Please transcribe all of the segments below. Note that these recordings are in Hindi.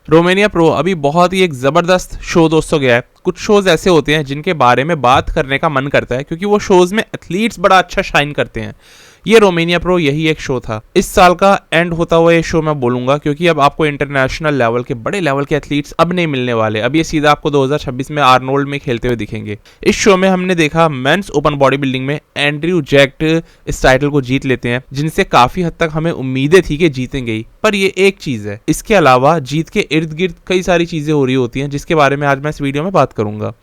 रोमानिया प्रो अभी बहुत ही एक ज़बरदस्त शो दोस्तों गया है। कुछ शोज़ ऐसे होते हैं जिनके बारे में बात करने का मन करता है क्योंकि वो शोज़ में एथलीट्स बड़ा अच्छा शाइन करते हैं। ये रोमानिया प्रो यही एक शो था। इस साल का एंड होता हुआ ये शो मैं बोलूंगा क्योंकि अब आपको इंटरनेशनल लेवल के बड़े लेवल के एथलीट्स अब नहीं मिलने वाले। अब ये सीधा आपको 2026 में आर्नोल्ड में खेलते हुए दिखेंगे। इस शो में हमने देखा मेंस ओपन बॉडी बिल्डिंग में एंड्रयू जैक्ट इस टाइटल को जीत लेते हैं, जिनसे काफी हद तक हमें उम्मीदें थी कि जीतेंगे ही। पर ये एक चीज है, इसके अलावा जीत के इर्द गिर्द कई सारी चीजें हो रही होती हैं जिसके बारे में आज मैं इस वीडियो में बात करूंगा।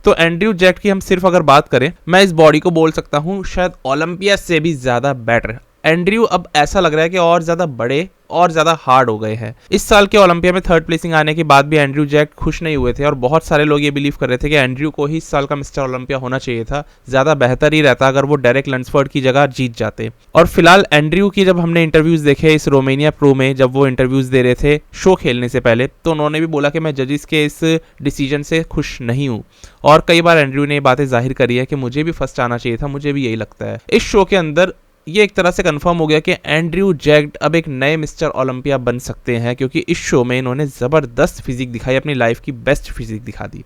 तो एंड्रयू जैक्ट की हम सिर्फ अगर बात करें, मैं इस बॉडी को बोल सकता हूँ शायद ओलंपिया से भी ज्यादा बेटर। एंड्रयू अब ऐसा लग रहा है कि और ज्यादा बड़े और ज्यादा हार्ड हो गए हैं। इस साल के ओलंपिया में थर्ड प्लेसिंग आने के बाद भी एंड्रयू जैक्ट खुश नहीं हुए थे और बहुत सारे लोग ये बिलीव कर रहे थे कि एंड्रयू को ही इस साल का मिस्टर ओलंपिया होना चाहिए था। ज्यादा बेहतर ही रहता अगर वो डेरेक लंसफोर्ड की जगह जीत जाते। और फिलहाल एंड्रयू की जब हमने इंटरव्यूज देखे इस रोमानिया प्रो में, जब वो इंटरव्यूज दे रहे थे शो खेलने से पहले, तो उन्होंने भी बोला कि मैं जजेस के इस डिसीजन से खुश नहीं हूँ। और कई बार एंड्रयू ने ये बातें जाहिर करी है कि मुझे भी फर्स्ट आना चाहिए था, मुझे भी यही लगता है। इस शो के अंदर ये एक तरह से कंफर्म हो गया कि एंड्रयू जैक्ट अब एक नए मिस्टर ओलंपिया बन सकते हैं क्योंकि इस शो में इन्होंने ज़बरदस्त फिजिक दिखाई, अपनी लाइफ की बेस्ट फिजिक दिखा दी।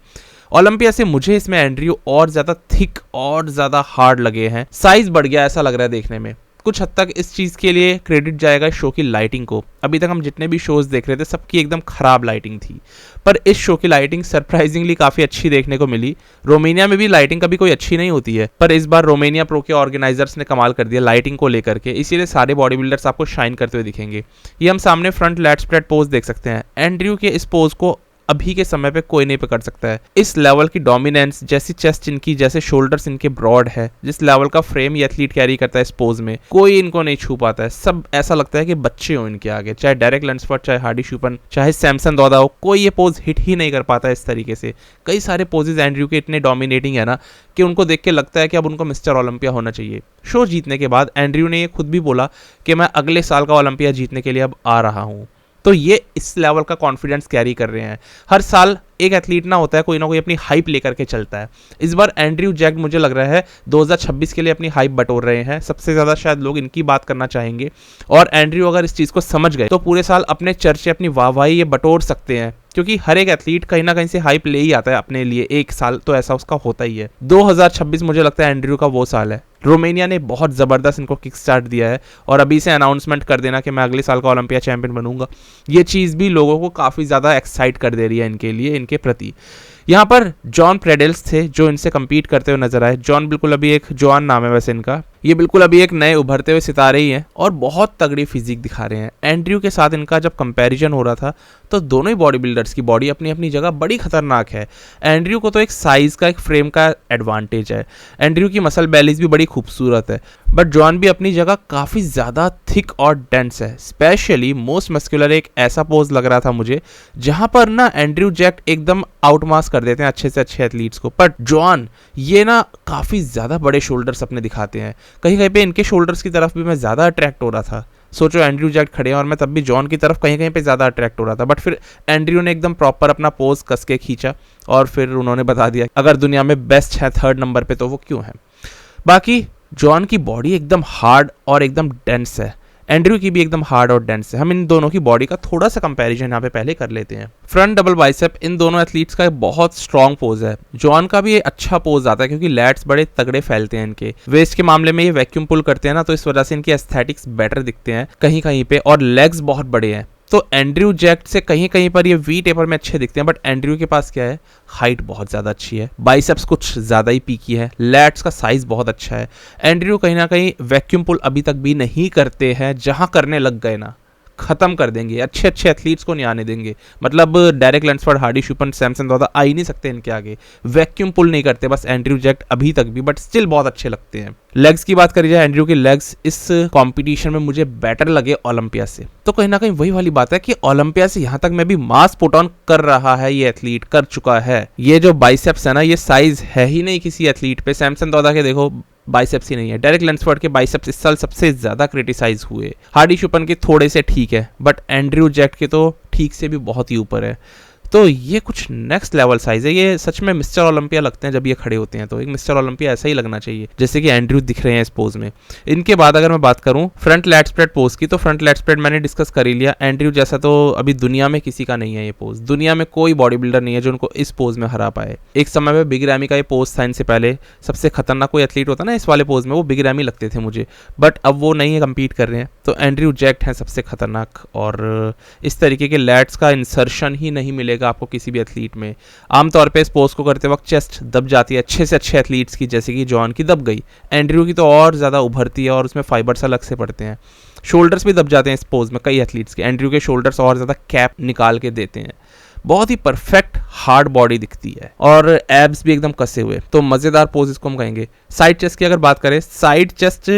ओलंपिया से मुझे इसमें एंड्रयू और ज़्यादा थिक और ज़्यादा हार्ड लगे हैं। साइज बढ़ गया ऐसा लग रहा है देखने में। कुछ हद तक इस चीज़ के लिए क्रेडिट जाएगा शो की लाइटिंग को। अभी तक हम जितने भी शोज देख रहे थे सबकी एकदम खराब लाइटिंग थी, पर इस शो की लाइटिंग सरप्राइजिंगली काफ़ी अच्छी देखने को मिली। रोमानिया में भी लाइटिंग कभी कोई अच्छी नहीं होती है, पर इस बार रोमानिया प्रो के ऑर्गेनाइजर्स ने कमाल कर दिया लाइटिंग को लेकर के, इसीलिए सारे बॉडी बिल्डर्स आपको शाइन करते हुए दिखेंगे। ये हम सामने फ्रंट लैट स्प्रेड पोज देख सकते हैं। एंड्रयू के इस पोज को अभी के समय पे कोई नहीं पकड़ सकता है। इस लेवल की डोमिनेंस, जैसी चेस्ट इनकी, जैसे शोल्डर्स इनके ब्रॉड है, जिस लेवल का फ्रेम ये एथलीट कैरी करता है इस पोज में, कोई इनको नहीं छू पाता है। सब ऐसा लगता है कि बच्चे हो इनके आगे, चाहे डेरेक लंसफोर्ड, चाहे हार्डी शूपन, चाहे सैमसन दौदा हो, कोई ये पोज हिट ही नहीं कर पाता है इस तरीके से। कई सारे पोजेज एंड्रयू के इतने डोमिनेटिंग है ना कि उनको देख के लगता है कि अब उनको मिस्टर ओलंपिया होना चाहिए। शो जीतने के बाद एंड्रयू ने ये खुद भी बोला कि मैं अगले साल का ओलंपिया जीतने के लिए अब आ रहा हूँ। तो ये इस लेवल का कॉन्फिडेंस कैरी कर रहे हैं। हर साल एक एथलीट ना होता है, कोई ना कोई अपनी हाइप लेकर के चलता है। इस बार एंड्रयू जैक्ट मुझे लग रहा है 2026 के लिए अपनी हाइप बटोर रहे हैं। सबसे ज़्यादा शायद लोग इनकी बात करना चाहेंगे और एंड्रयू अगर इस चीज़ को समझ गए तो पूरे साल अपने चर्चे, अपनी वाहवाही ये बटोर सकते हैं क्योंकि हर एक एथलीट कहीं ना कहीं से हाइप ले ही आता है अपने लिए। एक साल तो ऐसा उसका होता ही है। 2026 मुझे लगता है एंड्रयू का वो साल है। रोमानिया ने बहुत ज़बरदस्त इनको किक स्टार्ट दिया है और अभी से अनाउंसमेंट कर देना कि मैं अगले साल का ओलंपिया चैंपियन बनूंगा, ये चीज़ भी लोगों को काफ़ी ज़्यादा एक्साइट कर दे रही है इनके लिए, इनके प्रति। यहाँ पर जॉन प्रेडेल्स थे जो इनसे कम्पीट करते हुए नजर आए। जॉन बिल्कुल अभी एक, जॉन नाम है वैसे इनका, ये बिल्कुल अभी एक नए उभरते हुए सितारे ही हैं और बहुत तगड़ी फिजिक दिखा रहे हैं। एंड्रयू के साथ इनका जब कंपैरिजन हो रहा था तो दोनों ही बॉडी बिल्डर्स की बॉडी अपनी अपनी जगह बड़ी खतरनाक है। एंड्रयू को तो एक साइज का, एक फ्रेम का एडवांटेज है। एंड्रयू की मसल बैलेंस भी बड़ी खूबसूरत है, बट जॉन भी अपनी जगह काफ़ी ज़्यादा थिक और डेंस है। स्पेशली मोस्ट मस्कुलर एक ऐसा पोज लग रहा था मुझे जहाँ पर ना एंड्रयू जैक्ट एकदम आउटमास कर देते हैं अच्छे से अच्छे एथलीट्स को, बट जॉन ये ना काफ़ी ज़्यादा बड़े शोल्डर्स अपने दिखाते हैं। कहीं कहीं पे इनके शोल्डर्स की तरफ भी मैं ज़्यादा अट्रैक्ट हो रहा था। सोचो एंड्रयू जैक्ट खड़े हैं और मैं तब भी जॉन की तरफ कहीं कहीं पे ज़्यादा अट्रैक्ट हो रहा था, बट फिर एंड्रयू ने एकदम प्रॉपर अपना पोज कस के खींचा और फिर उन्होंने बता दिया अगर दुनिया में बेस्ट है थर्ड नंबर पे तो वो क्यों है। बाकी जॉन की बॉडी एकदम हार्ड और एकदम डेंस है, एंड्रयू की भी एकदम हार्ड और डेंस है। हम इन दोनों की बॉडी का थोड़ा सा कंपैरिजन यहाँ पे पहले कर लेते हैं। फ्रंट डबल बाइसेप इन दोनों एथलीट्स का एक बहुत स्ट्रॉन्ग पोज है। जॉन का भी ये अच्छा पोज आता है क्योंकि लैट्स बड़े तगड़े फैलते हैं इनके। वेस्ट के मामले में ये वैक्यूम पुल करते हैं ना, तो इस वजह से इनके एस्थेटिक्स बेटर दिखते हैं कहीं कहीं पे, और लेग्स बहुत बड़े हैं। तो एंड्रयू जैक्ट से कहीं कहीं पर ये वी टेपर में अच्छे दिखते हैं, बट एंड्रयू के पास क्या है, हाइट बहुत ज़्यादा अच्छी है, बाइसेप्स कुछ ज़्यादा ही पीकी है, लैट्स का साइज बहुत अच्छा है। एंड्रयू कहीं ना कहीं वैक्यूम पुल अभी तक भी नहीं करते हैं, जहाँ करने लग गए ना खत्म कर देंगे। अच्छे अच्छे एथलीट्स को नहीं आने देंगे। मतलब डेरेक लंसफोर्ड, हार्डी शूपन, सैमसन दौदा आ ही नहीं सकते इनके आगे। वैक्यूम पुल नहीं करते बस एंड्रयू जैक्ट अभी तक भी, बट स्टिल बहुत अच्छे लगते हैं। लेग्स की बात करी जाए, एंड्रयू के लेग्स इस कंपटीशन में मुझे बेटर लगे ओलंपिया से। तो कहीं ना कहीं वही वाली बात है कि ओलंपिया से यहाँ तक में भी मास पुट ऑन कर रहा है ये एथलीट, कर चुका है। ये जो बाइसेप्स है ना, ये साइज है ही नहीं किसी एथलीट पे। सैमसन दौदा के देखो बाइसेप्स ही नहीं है। डेरेक लंसफोर्ड के बाइसेप्स इस साल सबसे ज्यादा क्रिटिसाइज हुए। हार्डी शूपन के थोड़े से ठीक है, बट एंड्रयू जैक्ट के तो ठीक से भी बहुत ही ऊपर है। तो ये कुछ नेक्स्ट लेवल साइज है, ये सच में मिस्टर ओलंपिया लगते हैं जब ये खड़े होते हैं। तो एक मिस्टर ओलंपिया ऐसा ही लगना चाहिए जैसे कि एंड्रयू दिख रहे हैं इस पोज में। इनके बाद अगर मैं बात करूं फ्रंट लैट स्प्रेड पोज की, तो फ्रंट लैट स्प्रेड मैंने डिस्कस कर ही लिया। एंड्रयू जैसा तो अभी दुनिया में किसी का नहीं है ये पोज, दुनिया में कोई बॉडी बिल्डर नहीं है जो उनको इस पोज में हरा पाए। एक समय में बिग रैमी का ये पोज था इनसे पहले, सबसे खतरनाक कोई एथलीट होता ना इस वाले पोज में, वो बिग रैमी लगते थे मुझे, बट अब वो नहीं है, कंपीट कर रहे हैं। तो एंड्रयू जैक्ट हैं सबसे खतरनाक, और इस तरीके के लैट्स का इंसर्शन ही नहीं मिलेगा आपको किसी भी एथलीट में। आमतौर पे इस पोज को करते वक्त चेस्ट दब जाती है अच्छे से अच्छे एथलीट्स की, जैसे कि जॉन की दब गई, एंड्रयू की तो और ज़्यादा उभरती है और उसमें फाइबर्स अलग से पड़ते हैं। शोल्डर्स भी दब जाते हैं इस पोज में कई एथलीट्स के, एंड्रयू के शोल्डर्स और ज़्यादा कैप निकाल के देते हैं। बहुत ही परफेक्ट हार्ड बॉडी दिखती है और एब्स भी एकदम कसे हुए, तो मज़ेदार पोज इसको हम कहेंगे। साइड चेस्ट की अगर बात करें, साइड चेस्ट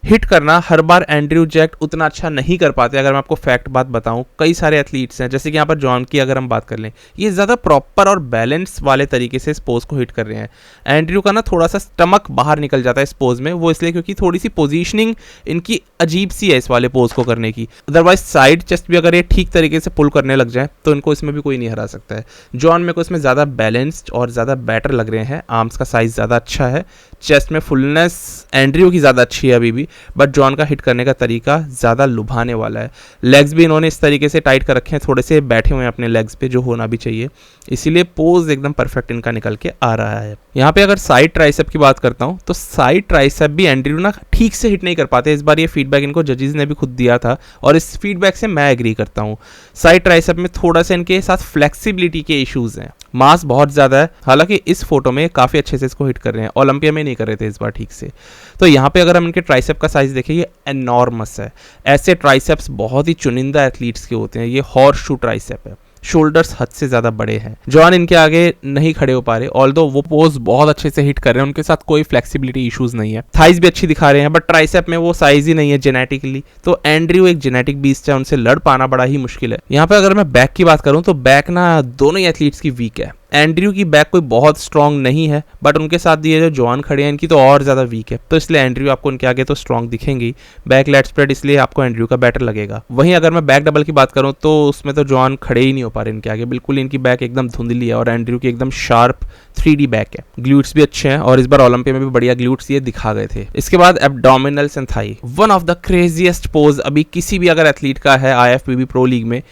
हिट करना हर बार एंड्रयू जैक्ट उतना अच्छा नहीं कर पाते। अगर मैं आपको फैक्ट बात बताऊं, कई सारे एथलीट्स हैं जैसे कि यहाँ पर जॉन की अगर हम बात कर लें, ये ज़्यादा प्रॉपर और बैलेंस वाले तरीके से इस पोज को हिट कर रहे हैं। एंड्रयू का ना थोड़ा सा स्टमक बाहर निकल जाता है इस पोज में, वो इसलिए क्योंकि थोड़ी सी पोजीशनिंग इनकी अजीब सी है इस वाले पोज को करने की। अदरवाइज साइड चेस्ट भी अगर ये ठीक तरीके से पुल करने लग जाए तो इनको इसमें भी कोई नहीं हरा सकता है। जॉन मेरे को इसमें ज़्यादा बैलेंस्ड और ज़्यादा बेटर लग रहे हैं, आर्म्स का साइज ज़्यादा अच्छा है, चेस्ट में फुलनेस एंड्रयू की ज़्यादा अच्छी है अभी भी, बट जॉन का हिट करने का तरीका ज़्यादा लुभाने वाला है। लेग्स भी इन्होंने इस तरीके से टाइट कर रखे हैं, थोड़े से बैठे हुए हैं अपने लेग्स पे, जो होना भी चाहिए, इसीलिए पोज एकदम परफेक्ट इनका निकल के आ रहा है। यहाँ पे अगर साइड ट्राइसेप की बात करता हूँ, तो साइड ट्राइसेप भी एंड्रयू ना ठीक से हिट नहीं कर पाते। इस बार ये फीडबैक इनको जजेस ने भी खुद दिया था और इस फीडबैक से मैं एग्री करता हूँ। साइड ट्राइसेप में थोड़ा सा इनके साथ फ्लेक्सिबिलिटी के इश्यूज हैं, मास बहुत ज़्यादा है, हालांकि इस फोटो में काफ़ी अच्छे से इसको हिट कर रहे हैं, ओलंपिया में नहीं कर रहे थे इस बार ठीक से। तो यहाँ पे अगर हम इनके ट्राइसेप का साइज देखें, ये एनॉर्मस है। ऐसे ट्राइसेप्स बहुत ही चुनिंदा एथलीट्स के होते हैं, ये हॉर्स शू ट्राइसेप है, शोल्डर्स हद से ज्यादा बड़े हैं। जॉन इनके आगे नहीं खड़े हो पा रहे, ऑल्दो वो पोज बहुत अच्छे से हिट कर रहे हैं, उनके साथ कोई फ्लेक्सिबिलिटी इश्यूज नहीं है, थाइज भी अच्छी दिखा रहे हैं, बट ट्राइसेप में वो साइज ही नहीं है जेनेटिकली। तो एंड्रयू एक जेनेटिक बीस्ट है, उनसे लड़ पाना बड़ा ही मुश्किल है। यहाँ पे अगर मैं बैक की बात करूँ तो बैक ना दोनों ही एथलीट्स की वीक है। एंड्रयू की बैक कोई बहुत स्ट्रॉन्ग नहीं है, बट उनके साथ ये जो जॉन खड़े हैं इनकी तो और ज़्यादा वीक है, तो इसलिए एंड्रयू आपको उनके आगे तो स्ट्रॉन्ग दिखेंगी। बैक लेट स्प्रेड इसलिए आपको एंड्रयू का बेटर लगेगा। वहीं अगर मैं बैक डबल की बात करूं तो उसमें तो जॉन खड़े ही नहीं हो पा रहे इनके आगे, बिल्कुल इनकी बैक एकदम धुंधली है और एंड्रयू की एकदम शार्प 3D बैक है। ग्लूट्स भी अच्छे हैं और इस बार ओलंपिया में भी बढ़िया ग्लूट्स ये दिखा गए थे। इसके बाद abdominals and thigh, one of the craziest pose अभी किसी भी अगर एथलीट का है IFBB प्रो लीग में।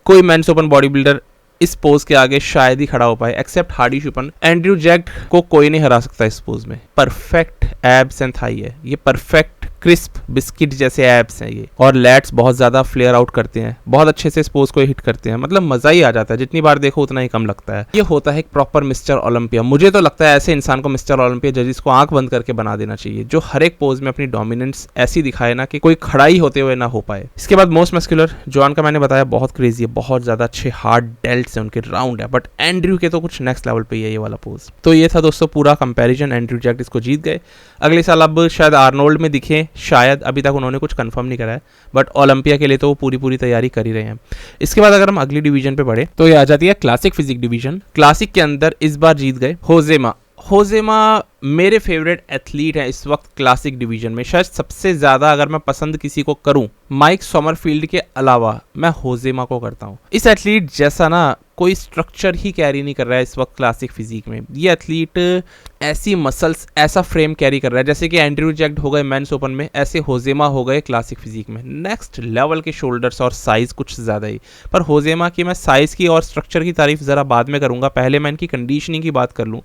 कोई मेंस ओपन बॉडी बिल्डर इस पोज के आगे शायद ही खड़ा हो पाए except Hadi Choopan. Andrew Jacked को कोई नहीं हरा सकता इस पोज में। परफेक्ट एब्स एंड थाई है ये, परफेक्ट क्रिस्प बिस्किट जैसे एब्स हैं ये, और लैट्स बहुत ज़्यादा फ्लेयर आउट करते हैं, बहुत अच्छे से इस पोज को हिट करते हैं, मतलब मज़ा ही आ जाता है, जितनी बार देखो उतना ही कम लगता है। ये होता है एक प्रॉपर मिस्टर ओलंपिया। मुझे तो लगता है ऐसे इंसान को मिस्टर ओलंपिया जजिस को आंख बंद करके बना देना चाहिए, जो हर एक पोज में अपनी डोमिनेंस ऐसी दिखाए ना कि कोई खड़ा ही होते हुए ना हो पाए। इसके बाद मोस्ट मस्कुलर जॉन का मैंने बताया बहुत क्रेजी है, बहुत ज़्यादा अच्छे हार्ड डेल्ट्स हैं उनके, राउंड है, बट एंड्रयू के तो कुछ नेक्स्ट लेवल पे ही है ये वाला पोज। तो ये था दोस्तों पूरा कंपैरिजन, एंड्रयू जैक्ट इसको जीत गए। अगले साल अब शायद आर्नोल्ड में दिखे, शायद, अभी तक उन्होंने कुछ कंफर्म नहीं करा है, बट ओलंपिया के लिए तो वो पूरी तैयारी कर ही रहे हैं। इसके बाद अगर हम अगली डिवीजन पे बढ़े तो ये आ जाती है क्लासिक फिजिक डिवीजन। क्लासिक के अंदर इस बार जीत गए होजेमा। होजेमा मेरे फेवरेट एथलीट हैं इस वक्त क्लासिक डिवीजन में, शायद सबसे ज़्यादा अगर मैं पसंद किसी को करूं माइक समरफील्ड के अलावा मैं होजेमा को करता हूं। इस एथलीट जैसा ना कोई स्ट्रक्चर ही कैरी नहीं कर रहा है इस वक्त क्लासिक फिजिक में। ये एथलीट ऐसी मसल्स, ऐसा फ्रेम कैरी कर रहा है जैसे कि एंड्रयू जैक्ट हो गए मेंस ओपन में, ऐसे होजेमा हो गए क्लासिक फिजिक में। नेक्स्ट लेवल के शोल्डर्स और साइज़ कुछ ज़्यादा ही, पर होजेमा की मैं साइज़ की और स्ट्रक्चर की तारीफ ज़रा बाद में करूँगा, पहले मैं इनकी कंडीशनिंग की बात कर लूँ।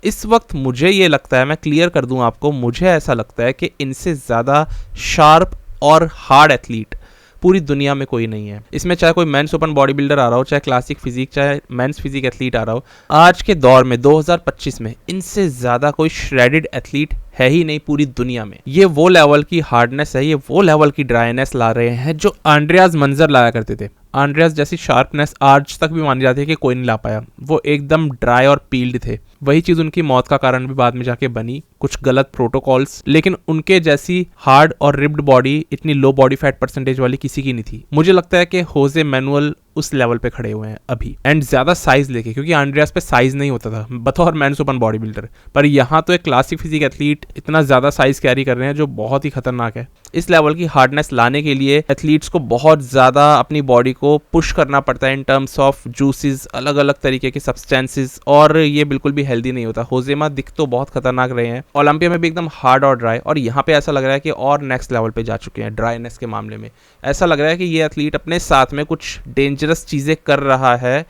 इस वक्त मुझे ये लगता है, मैं क्लियर कर दूं आपको, मुझे ऐसा लगता है कि इनसे ज़्यादा शार्प और हार्ड एथलीट पूरी दुनिया में कोई नहीं है। इसमें चाहे कोई मेंस ओपन बॉडी बिल्डर आ रहा हो, चाहे क्लासिक फिजिक, चाहे मेंस फिजिक एथलीट आ रहा हो, आज के दौर में 2025 में इनसे ज़्यादा कोई श्रेडेड एथलीट है ही नहीं पूरी दुनिया में। ये वो लेवल की हार्डनेस है, ये वो लेवल की ड्राईनेस ला रहे हैं जो आंड्रियाज मंजर लाया करते थे। आंड्रियाज जैसी शार्पनेस आज तक भी मानी जाती है कि कोई नहीं ला पाया, वो एकदम ड्राई और पील्ड थे। वही चीज़ उनकी मौत का कारण भी बाद में जाके बनी, कुछ गलत प्रोटोकॉल्स, लेकिन उनके जैसी हार्ड और रिप्ड बॉडी, इतनी लो बॉडी फैट परसेंटेज वाली किसी की नहीं थी। मुझे लगता है कि होजे मैनुअल उस लेवल पे खड़े हुए हैं अभी, एंड ज्यादा साइज लेके, क्योंकि आंड्रियास पे साइज नहीं होता था बतौर मेंस ओपन बॉडी बिल्डर, पर यहाँ तो एक क्लासिक फिजिक एथलीट इतना ज्यादा साइज कैरी कर रहे हैं जो बहुत ही खतरनाक है। इस लेवल की हार्डनेस लाने के लिए एथलीट्स को बहुत ज्यादा अपनी बॉडी को पुश करना पड़ता है इन टर्म्स ऑफ जूसेस, अलग अलग तरीके के सब्सटेंसेस, और ये बिल्कुल भी हेल्दी नहीं होता। होजेमा दिख तो बहुत खतरनाक रहे हैं, ओलंपिया में भी एकदम हार्ड और ड्राई, और यहाँ पे ऐसा लग रहा है कि और नेक्स्ट लेवल पे जा चुके हैं ड्राईनेस के मामले में। ऐसा लग रहा है कि ये एथलीट अपने साथ में कुछ डेंजरस चीज़ें कर रहा है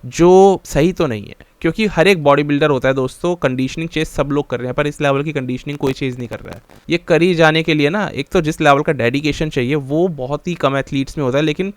जो सही तो नहीं है, क्योंकि हर एक बॉडी बिल्डर होता है दोस्तों, कंडीशनिंग चेज सब लोग कर रहे हैं, पर इस लेवल की कंडीशनिंग कोई चीज़ नहीं कर रहा है। ये करी जाने के लिए ना, एक तो जिस लेवल का डेडिकेशन चाहिए वो बहुत ही कम एथलीट्स में होता है, लेकिन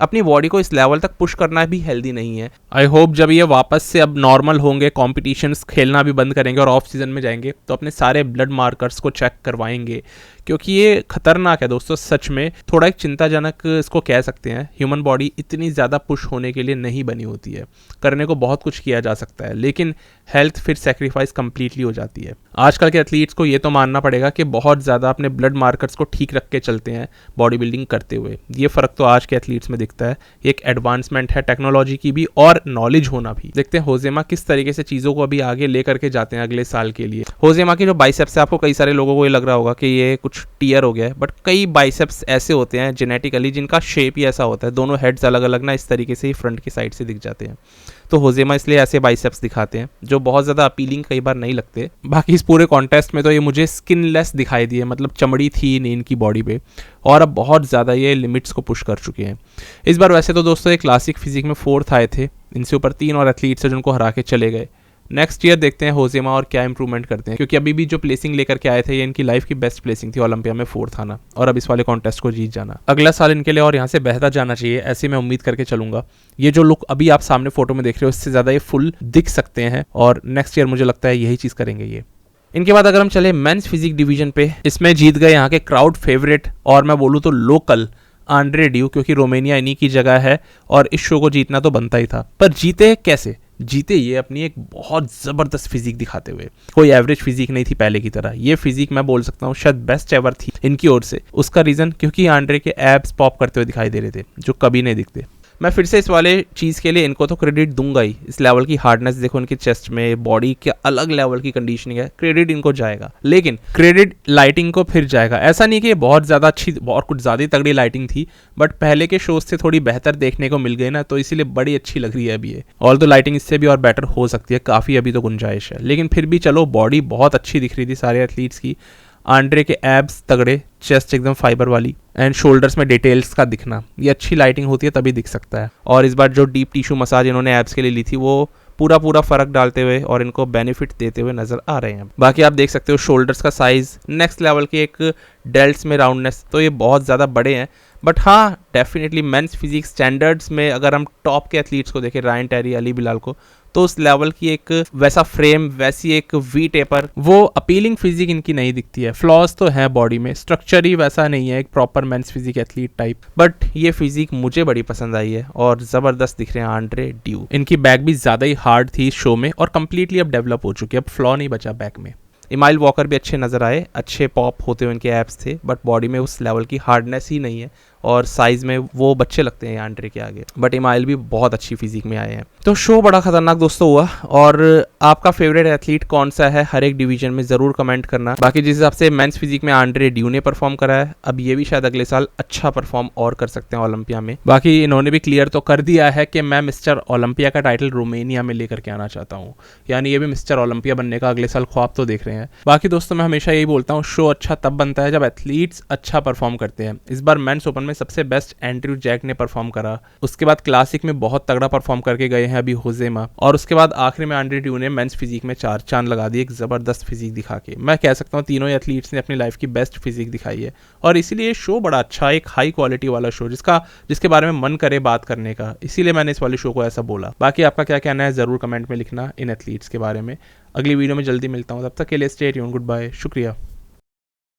अपनी बॉडी को इस लेवल तक पुश करना भी हेल्दी नहीं है। आई होप जब ये वापस से अब नॉर्मल होंगे, कॉम्पिटिशन्स खेलना भी बंद करेंगे और ऑफ सीजन में जाएंगे, तो अपने सारे ब्लड मार्कर्स को चेक करवाएंगे, क्योंकि ये खतरनाक है दोस्तों। सच में थोड़ा एक चिंताजनक इसको कह सकते हैं। ह्यूमन बॉडी इतनी ज़्यादा पुश होने के लिए नहीं बनी होती है, करने को बहुत कुछ किया जा सकता है, लेकिन हेल्थ फिर सेक्रीफाइस कंप्लीटली हो जाती है। आजकल के एथलीट्स को ये तो मानना पड़ेगा कि बहुत ज़्यादा अपने ब्लड मार्कर्स को ठीक रख के चलते हैं बॉडी बिल्डिंग करते हुए। ये फ़र्क तो आज के एथलीट्स में दिखता है। एक एडवांसमेंट है टेक्नोलॉजी की भी और नॉलेज होना भी। देखते हैं होजेमा किस तरीके से चीज़ों को अभी आगे लेकर के जाते हैं अगले साल के लिए। होजेमा की जो बाइसेप्स है, आपको कई सारे लोगों को ये लग रहा होगा कि ये कुछ टीयर हो गया है, बट कई बाइसेप्स ऐसे होते हैं जेनेटिकली जिनका शेप ही ऐसा होता है, दोनों हेड्स अलग अलग ना इस तरीके से ही फ्रंट की साइड से दिख जाते हैं। तो होजेमा इसलिए ऐसे बाइसेप्स दिखाते हैं जो बहुत ज़्यादा अपीलिंग कई बार नहीं लगते। बाकी इस पूरे कॉन्टेस्ट में तो ये मुझे स्किनलेस दिखाई दिए, मतलब चमड़ी थी नहीं इनकी बॉडी पे, और अब बहुत ज़्यादा ये लिमिट्स को पुश कर चुके हैं इस बार। वैसे तो दोस्तों ये क्लासिक फिजिक में 4th आए थे, इनसे ऊपर 3 और एथलीट्स हैं जिनको हरा के चले गए। नेक्स्ट ईयर देखते हैं होजेमा और क्या इंप्रूवमेंट करते हैं, क्योंकि अभी भी जो प्लेसिंग लेकर के आए थे ये इनकी लाइफ की बेस्ट प्लेसिंग थी, ओलंपिया में 4th आना और अब इस वाले कॉन्टेस्ट को जीत जाना। अगला साल इनके लिए और यहाँ से बेहतर जाना चाहिए, ऐसे मैं उम्मीद करके चलूंगा। ये जो लुक अभी आप सामने फोटो में देख रहे हो इससे ज़्यादा ये फुल दिख सकते हैं, और नेक्स्ट ईयर मुझे लगता है यही चीज़ करेंगे ये। इनके बाद अगर हम चले मेंस फिजिक डिवीजन पे, इसमें जीत गए यहाँ के क्राउड फेवरेट और मैं बोलूँ तो लोकल आंड्रे ड्यू, क्योंकि रोमेनिया इन्हीं की जगह है और इस शो को जीतना तो बनता ही था। पर जीते कैसे? जीते ये अपनी एक बहुत ज़बरदस्त फिजिक दिखाते हुए। कोई एवरेज फिजिक नहीं थी पहले की तरह, ये फिजिक मैं बोल सकता हूँ शायद बेस्ट एवर थी इनकी ओर से। उसका रीज़न क्योंकि आंड्रे के एब्स पॉप करते हुए दिखाई दे रहे थे जो कभी नहीं दिखते। मैं फिर से इस वाले चीज़ के लिए इनको तो क्रेडिट दूंगा ही। इस लेवल की हार्डनेस देखो इनके चेस्ट में, बॉडी के अलग लेवल की कंडीशनिंग है, क्रेडिट इनको जाएगा। लेकिन क्रेडिट लाइटिंग को फिर जाएगा। ऐसा नहीं कि ये बहुत ज़्यादा अच्छी और कुछ ज़्यादा तगड़ी लाइटिंग थी, बट पहले के शोज से थोड़ी बेहतर देखने को मिल गई ना, तो इसीलिए बड़ी अच्छी लग रही है अभी ये। ऑल तो लाइटिंग इससे भी और बेटर हो सकती है, काफ़ी अभी तो गुंजाइश है, लेकिन फिर भी चलो बॉडी बहुत अच्छी दिख रही थी सारे एथलीट्स की। आंड्रे के एब्स तगड़े, चेस्ट एकदम फाइबर वाली, एंड शोल्डर्स में डिटेल्स का दिखना, ये अच्छी लाइटिंग होती है तभी दिख सकता है। और इस बार जो डीप टिश्यू मसाज इन्होंने एब्स के लिए ली थी वो पूरा फ़र्क डालते हुए और इनको बेनिफिट देते हुए नजर आ रहे हैं। बाकी आप देख सकते हो शोल्डर्स का साइज, नेक्स्ट लेवल के एक डेल्ट्स में राउंडनेस, तो ये बहुत ज़्यादा बड़े हैं। बट हाँ डेफिनेटली मेंस फिजिक स्टैंडर्ड्स में अगर हम टॉप के एथलीट्स को देखें, रायन टेरी, अली बिलाल को, तो उस लेवल की एक वैसा फ्रेम, वैसी एक वी टेपर, वो अपीलिंग फिजिक इनकी नहीं दिखती है। फ्लॉज तो है बॉडी में, स्ट्रक्चर ही वैसा नहीं है एक proper men's physique athlete type, but ये फिजिक मुझे बड़ी पसंद आई है और ज़बरदस्त दिख रहे हैं आंड्रे ड्यू। इनकी बैक भी ज़्यादा ही हार्ड थी इस शो में और कंप्लीटली अब डेवलप हो चुकी है, अब फ्लॉ नहीं बचा बैक में। इमाइल वॉकर भी अच्छे नज़र आए, अच्छे पॉप होते हुए इनके एब्स थे, बट बॉडी में उस लेवल की हार्डनेस ही नहीं है और साइज में वो बच्चे लगते हैं आंड्रे के आगे। बट इमाइल भी बहुत अच्छी फिजिक में आए हैं। तो शो बड़ा खतरनाक दोस्तों हुआ। और आपका फेवरेट एथलीट कौन सा है हर एक डिवीजन में ज़रूर कमेंट करना। बाकी जिस हिसाब से मेंस फिजिक में आंड्रे ड्यू ने परफॉर्म करा है, अब ये भी शायद अगले साल अच्छा परफॉर्म और कर सकते हैं ओलंपिया में। बाकी इन्होंने भी क्लियर तो कर दिया है कि मैं मिस्टर ओलंपिया का टाइटल रोमेनिया में लेकर के आना चाहता हूँ, यानी ये भी मिस्टर ओलंपिया बनने का अगले साल ख्वाब तो देख रहे हैं। बाकी दोस्तों मैं हमेशा यही बोलता हूँ, शो अच्छा तब बनता है जब एथलीट्स अच्छा परफॉर्म करते हैं। इस बार मेंस ओपन में सबसे बेस्ट एंड्रयू जैक ने परफॉर्म करा, उसके बाद क्लासिक में बहुत तगड़ा परफॉर्म करके गए हैं अभी होजेमा, और उसके बाद आखिर में आंड्रे ड्यू ने मेंस फिजिक में 4 चांद लगा दिए एक जबरदस्त फिजिक दिखा के। मैं कह सकता हूँ तीनों एथलीट्स ने अपनी लाइफ की बेस्ट फिजिक दिखाई है और इसीलिए शो बड़ा अच्छा, एक हाई क्वालिटी वाला शो जिसके बारे में मन करे बात करने का, इसीलिए मैंने इस वाले शो को ऐसा बोला। बाकी आपका क्या कहना है जरूर कमेंट में लिखना इन एथलीट्स के बारे में। अगली वीडियो में जल्दी मिलता हूँ, तब तक के लिए स्टे ट्यून्ड, गुड बाय, शुक्रिया।